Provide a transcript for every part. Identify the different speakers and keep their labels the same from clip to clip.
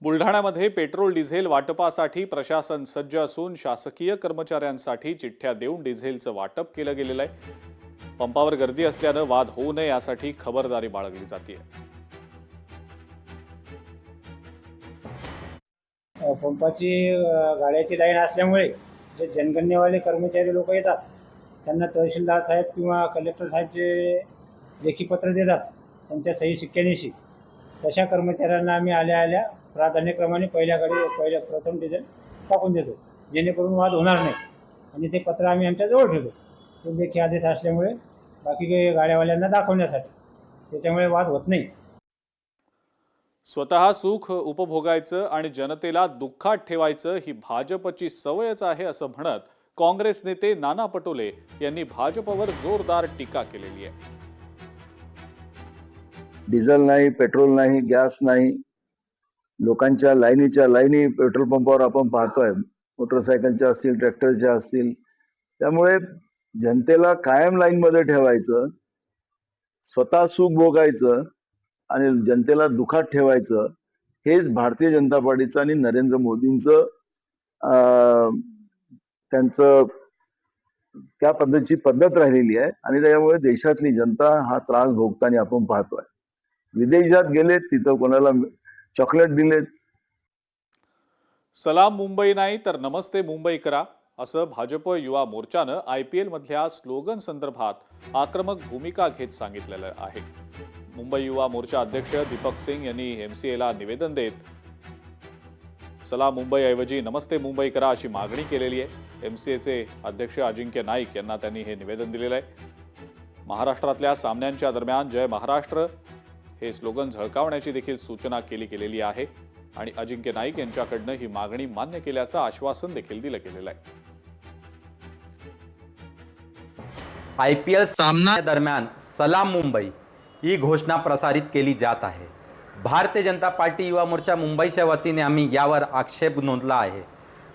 Speaker 1: बुलढाण्यामध्ये petrol diesel वाटपासाठी प्रशासन सज्ज असून शासकीय कर्मचाऱ्यांसाठी चिठ्ठ्या देऊन डिझेलचं वाटप केलं गेलेलं आहे। पंपावर गर्दी असल्यानं वाद होऊ नये यासाठी खबरदारी बाळगली जाते।
Speaker 2: पंपाची गाड्याची लाईन असल्यामुळे जे जनगणनेवाले कर्मचारी लोक येतात त्यांना तहसीलदार साहेब किंवा कलेक्टर साहेब जे लेखी पत्र देतात त्यांच्या सही शिक्क्यानिशी तशा कर्मचाऱ्यांना आम्ही आल्या प्राधान्यक्रमाने पहिल्या प्रथम डिझेल टाकून देतो, जेणेकरून वाद होणार नाही। आणि ते पत्र आम्ही आमच्याजवळ ठेवतो, ते लेखी आदेश असल्यामुळे बाकी गाड्यावाल्यांना दाखवण्यासाठी, त्याच्यामुळे वाद होत नाही।
Speaker 1: स्वतः सुख उपभोगायचं आणि जनतेला दुःखात ठेवायचं ही भाजपची सवयच आहे असं म्हणत काँग्रेस नेते नाना पटोले यांनी भाजपवर जोरदार टीका केलेली आहे।
Speaker 3: डिझेल नाही, पेट्रोल नाही, गॅस नाही, लोकांच्या लाईनी पेट्रोल पंपावर आपण पाहतोय, मोटरसायकलच्या असतील, ट्रॅक्टरच्या असतील। त्यामुळे जनतेला कायम लाईनमध्ये ठेवायचं, स्वतः सुख भोगायचं आणि जनतेला दुःखात ठेवायचं, हेच भारतीय जनता पार्टीचं आणि नरेंद्र मोदींचं त्यांचं त्या पद्धतीची पद्धत राहिलेली आहे। आणि त्यामुळे देशातली जनता हा त्रास भोगताना आपण पाहतोय। विदेशात गेलेत, तिथं कोणाला चॉकलेट दिलेत।
Speaker 1: सलाम मुंबई नाही तर नमस्ते मुंबई करा असं भाजप युवा मोर्चानं IPL मधल्या स्लोगन संदर्भात आक्रमक भूमिका घेत सांगितलेलं आहे। मुंबई युवा मोर्चा अध्यक्ष दीपक सिंग यांनी MCAला निवेदन देत सलाम मुंबई ऐवजी नमस्ते मुंबई करा अशी मागणी केलेली आहे। MCAचे अध्यक्ष अजिंक्य नाईक यांना त्यांनी हे निवेदन दिलेलं आहे। महाराष्ट्रातल्या सामन्यांच्या दरम्यान जय महाराष्ट्र हे स्लोगन झळकावण्याची देखील सूचना केलेली आहे आणि अजिंक्य नाईक यांच्याकडनं ही मागणी मान्य केल्याचं आश्वासन देखील दिलं गेलेलं आहे।
Speaker 4: IPL सामना दरम्यान सलाम मुंबई ही घोषणा प्रसारित केली जात आहे। भारतीय जनता पार्टी युवा मोर्चा मुंबईच्या वतीने आम्ही यावर आक्षेप नोंदला आहे।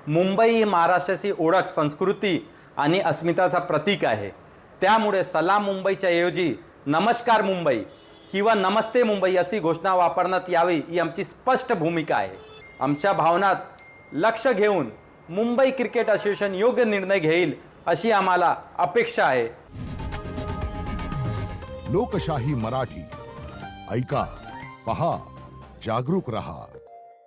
Speaker 4: मुंबई ही महाराष्ट्राची ओळख, संस्कृती आणि अस्मिताचा प्रतीक आहे। त्यामुळे सलाम मुंबईच्या ऐवजी नमस्कार मुंबई किंवा नमस्ते मुंबई अशी घोषणा वापरण्यात यावी ही आमची स्पष्ट भूमिका आहे। आमच्या भावनात लक्ष घेऊन मुंबई क्रिकेट असोसिएशन योग्य निर्णय घेईल अशी आम्हाला अपेक्षा आहे।
Speaker 5: लोकशाही मराठी ऐका, पहा, जागरूक रहा।